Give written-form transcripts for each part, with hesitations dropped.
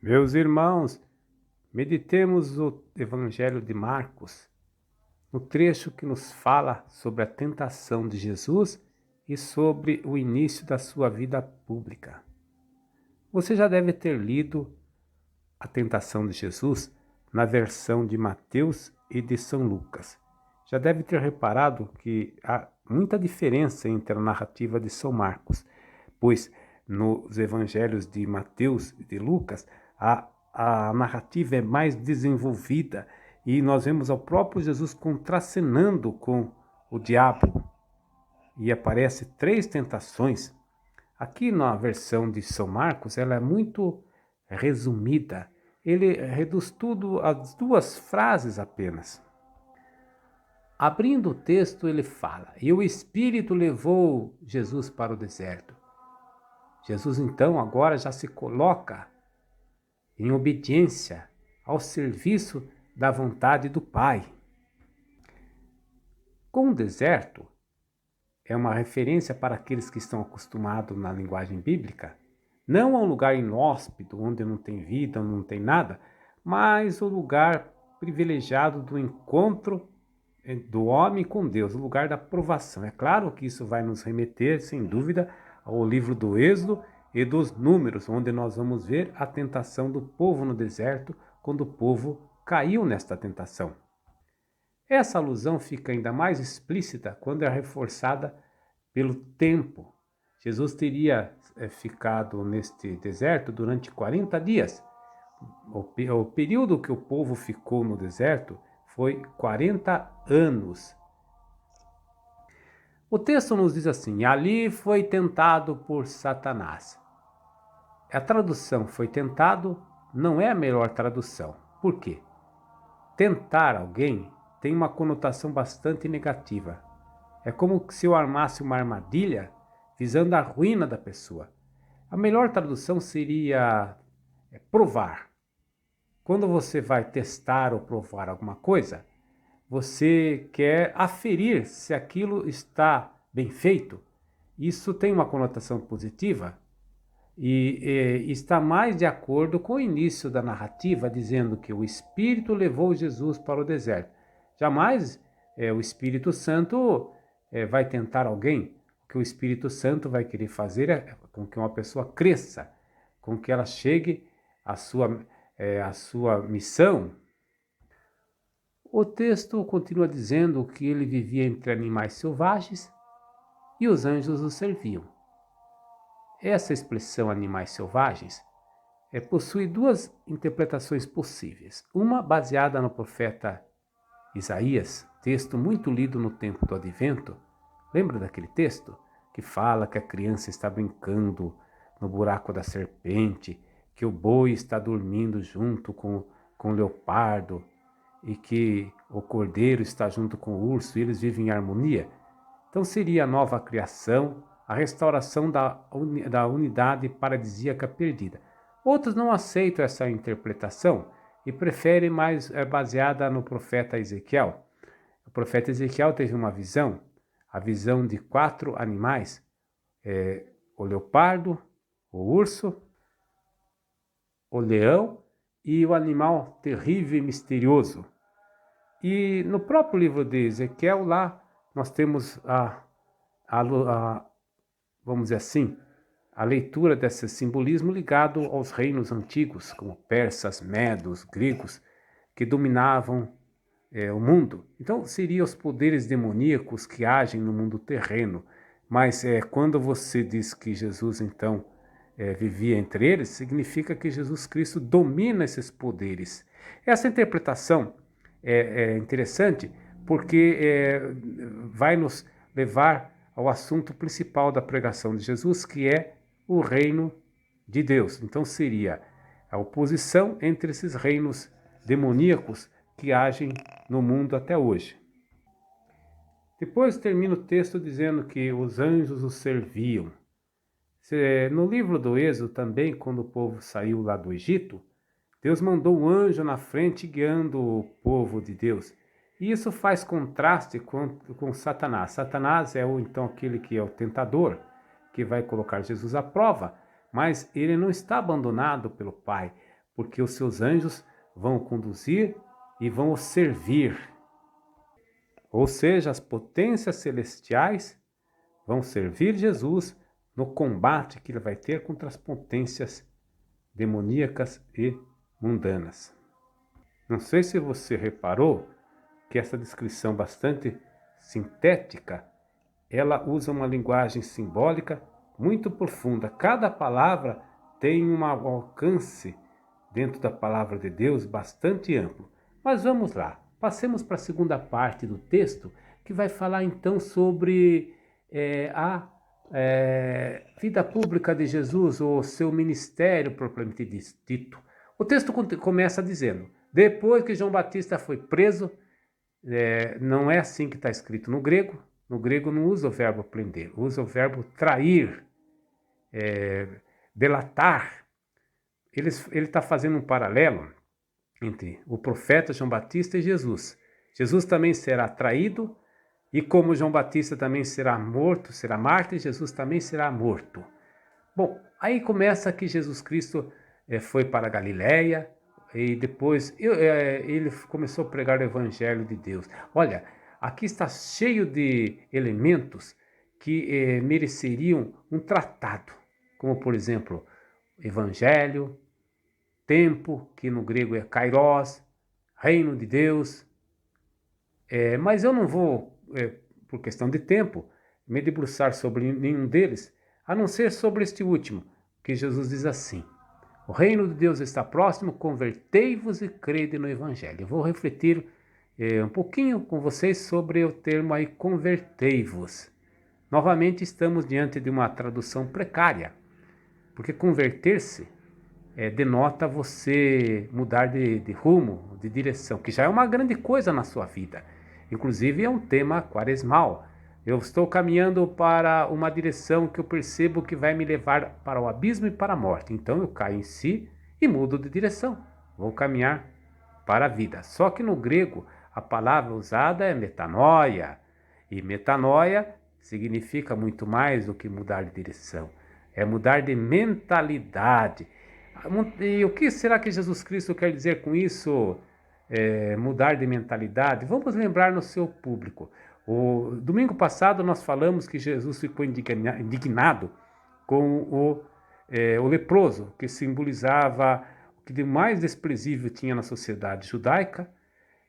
Meus irmãos, meditemos o Evangelho de Marcos, no trecho que nos fala sobre a tentação de Jesus e sobre o início da sua vida pública. Você já deve ter lido a tentação de Jesus na versão de Mateus e de São Lucas. Já deve ter reparado que há muita diferença entre a narrativa de São Marcos, pois nos evangelhos de Mateus e de Lucas a narrativa é mais desenvolvida e nós vemos ao próprio Jesus contracenando com o diabo e aparece 3 tentações. Aqui na versão de São Marcos ela é muito resumida. Ele reduz tudo a 2 frases apenas. Abrindo o texto, ele fala: "E o Espírito levou Jesus para o deserto." Jesus, então, agora já se coloca em obediência ao serviço da vontade do Pai. Com o deserto, é uma referência para aqueles que estão acostumados na linguagem bíblica, não a um lugar inóspito, onde não tem vida, não tem nada, mas o lugar privilegiado do encontro do homem com Deus, o lugar da provação. É claro que isso vai nos remeter, sem dúvida, ao livro do Êxodo e dos Números, onde nós vamos ver a tentação do povo no deserto, quando o povo caiu nesta tentação. Essa alusão fica ainda mais explícita quando é reforçada pelo tempo. Jesus teria ficado neste deserto durante 40 dias. O período que o povo ficou no deserto foi 40 anos. O texto nos diz assim: ali foi tentado por Satanás. A tradução "foi tentado" não é a melhor tradução. Por quê? Tentar alguém tem uma conotação bastante negativa. É como se eu armasse uma armadilha visando a ruína da pessoa. A melhor tradução seria provar. Quando você vai testar ou provar alguma coisa, você quer aferir se aquilo está bem feito. Isso tem uma conotação positiva e está mais de acordo com o início da narrativa, dizendo que o Espírito levou Jesus para o deserto. Jamais o Espírito Santo vai tentar alguém. O que o Espírito Santo vai querer fazer é com que uma pessoa cresça, com que ela chegue à sua missão. O texto continua dizendo que ele vivia entre animais selvagens e os anjos o serviam. Essa expressão "animais selvagens" possui 2 interpretações possíveis. Uma baseada no profeta Isaías, texto muito lido no tempo do Advento. Lembra daquele texto que fala que a criança está brincando no buraco da serpente, que o boi está dormindo junto com o leopardo e que o cordeiro está junto com o urso e eles vivem em harmonia? Então seria a nova criação, a restauração da unidade paradisíaca perdida. Outros não aceitam essa interpretação e preferem mais baseada no profeta Ezequiel. O profeta Ezequiel teve uma visão, a visão de 4 animais, o leopardo, o urso, o leão e o animal terrível e misterioso. E no próprio livro de Ezequiel, lá nós temos vamos dizer assim, a leitura desse simbolismo ligado aos reinos antigos, como persas, medos, gregos, que dominavam o mundo. Então, seriam os poderes demoníacos que agem no mundo terreno. Mas quando você diz que Jesus, então, vivia entre eles, significa que Jesus Cristo domina esses poderes. Essa interpretação é interessante porque vai nos levar ao assunto principal da pregação de Jesus, que é o reino de Deus. Então seria a oposição entre esses reinos demoníacos que agem no mundo até hoje. Depois termina o texto dizendo que os anjos os serviam. No livro do Êxodo também, quando o povo saiu lá do Egito, Deus mandou um anjo na frente guiando o povo de Deus. E isso faz contraste com Satanás. Satanás é então aquele que é o tentador, que vai colocar Jesus à prova, mas ele não está abandonado pelo Pai, porque os seus anjos vão o conduzir e vão o servir. Ou seja, as potências celestiais vão servir Jesus no combate que ele vai ter contra as potências demoníacas e mundanas. Não sei se você reparou que essa descrição bastante sintética, ela usa uma linguagem simbólica muito profunda. Cada palavra tem um alcance dentro da palavra de Deus bastante amplo. Mas vamos lá, passemos para a segunda parte do texto, que vai falar então sobre a vida pública de Jesus, ou seu ministério propriamente dito. O texto começa dizendo: depois que João Batista foi preso, não é assim que está escrito no grego. No grego não usa o verbo prender, usa o verbo trair, delatar. Ele está fazendo um paralelo entre o profeta João Batista e Jesus. Jesus também será traído, e como João Batista também será morto, será mártir, Jesus também será morto. Bom, aí começa que Jesus Cristo foi para a Galileia, e depois ele começou a pregar o Evangelho de Deus. Olha, aqui está cheio de elementos que mereceriam um tratado, como por exemplo, Evangelho, tempo, que no grego é kairos, reino de Deus. Mas eu não vou, por questão de tempo, me debruçar sobre nenhum deles, a não ser sobre este último, que Jesus diz assim: o reino de Deus está próximo, convertei-vos e crede no Evangelho. Eu vou refletir um pouquinho com vocês sobre o termo aí, convertei-vos. Novamente estamos diante de uma tradução precária, porque converter-se denota você mudar de rumo, de direção, que já é uma grande coisa na sua vida. Inclusive é um tema quaresmal. Eu estou caminhando para uma direção que eu percebo que vai me levar para o abismo e para a morte. Então eu caio em si e mudo de direção. Vou caminhar para a vida. Só que no grego a palavra usada é metanoia. E metanoia significa muito mais do que mudar de direção. É mudar de mentalidade. E o que será que Jesus Cristo quer dizer com isso? Mudar de mentalidade? Vamos lembrar no seu público. O domingo passado nós falamos que Jesus ficou indignado com o leproso, que simbolizava o que de mais desprezível tinha na sociedade judaica,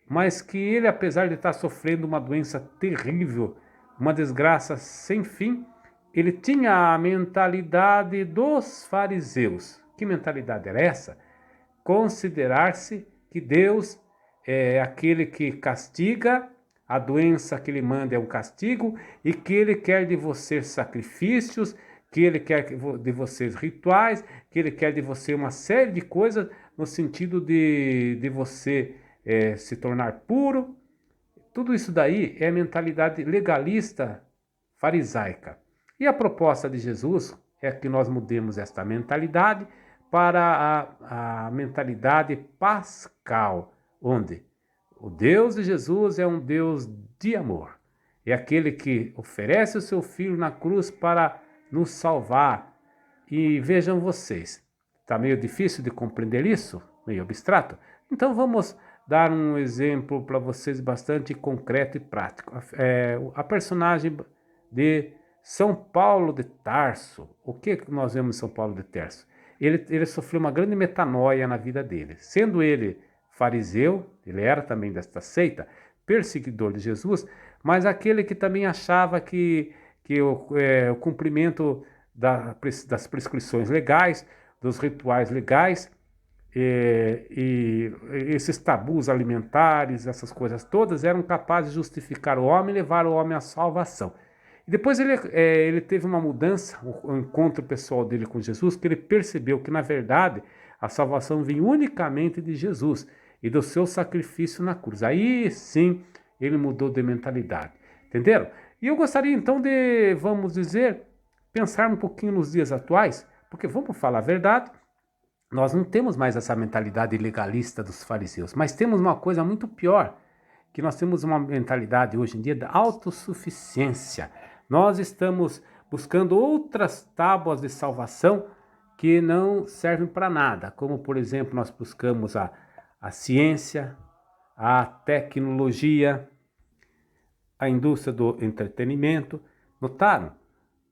mas que ele, apesar de estar sofrendo uma doença terrível, uma desgraça sem fim, ele tinha a mentalidade dos fariseus. Que mentalidade era essa? Considerar-se que Deus é aquele que castiga, a doença que ele manda é um castigo, e que ele quer de você sacrifícios, que ele quer de vocês rituais, que ele quer de você uma série de coisas no sentido de você se tornar puro. Tudo isso daí é mentalidade legalista farisaica. E a proposta de Jesus é que nós mudemos esta mentalidade para a mentalidade pascal, onde o Deus de Jesus é um Deus de amor. É aquele que oferece o seu Filho na cruz para nos salvar. E vejam vocês, está meio difícil de compreender isso? Meio abstrato? Então vamos dar um exemplo para vocês bastante concreto e prático. A personagem de São Paulo de Tarso. O que nós vemos em São Paulo de Tarso? Ele sofreu uma grande metanoia na vida dele. Sendo ele fariseu, ele era também desta seita, perseguidor de Jesus, mas aquele que também achava que o cumprimento das prescrições legais, dos rituais legais, e esses tabus alimentares, essas coisas todas, eram capazes de justificar o homem e levar o homem à salvação. E depois ele teve uma mudança, um encontro pessoal dele com Jesus, que ele percebeu que, na verdade, a salvação vinha unicamente de Jesus e do seu sacrifício na cruz. Aí sim ele mudou de mentalidade. Entenderam? E eu gostaria então de, vamos dizer, pensar um pouquinho nos dias atuais, porque vamos falar a verdade, nós não temos mais essa mentalidade legalista dos fariseus, mas temos uma coisa muito pior, que nós temos uma mentalidade hoje em dia da autossuficiência. Nós estamos buscando outras tábuas de salvação que não servem para nada, como por exemplo nós buscamos a ciência, a tecnologia, a indústria do entretenimento. Notaram?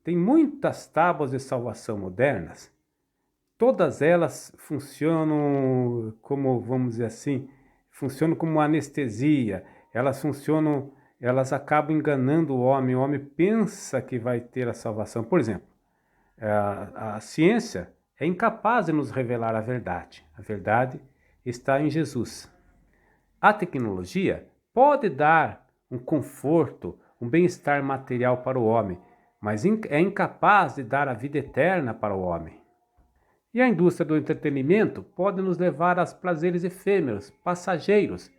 Tem muitas tábuas de salvação modernas. Todas elas funcionam como, vamos dizer assim, funcionam como anestesia. Elas acabam enganando o homem. O homem pensa que vai ter a salvação. Por exemplo, a ciência é incapaz de nos revelar a verdade. A verdade está em Jesus. A tecnologia pode dar um conforto, um bem-estar material para o homem, mas é incapaz de dar a vida eterna para o homem. E a indústria do entretenimento pode nos levar a prazeres efêmeros, passageiros,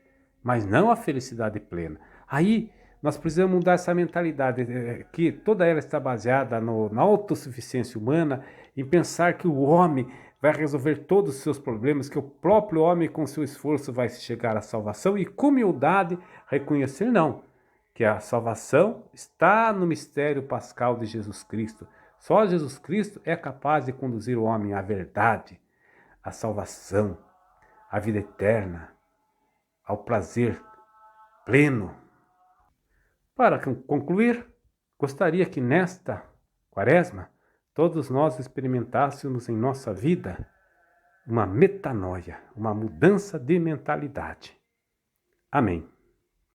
mas não à felicidade plena. Aí nós precisamos mudar essa mentalidade, que toda ela está baseada na autossuficiência humana, em pensar que o homem vai resolver todos os seus problemas, que o próprio homem com seu esforço vai chegar à salvação, e com humildade reconhecer não, que a salvação está no mistério pascal de Jesus Cristo. Só Jesus Cristo é capaz de conduzir o homem à verdade, à salvação, à vida eterna, ao prazer pleno. Para concluir, gostaria que nesta Quaresma todos nós experimentássemos em nossa vida uma metanoia, uma mudança de mentalidade. Amém.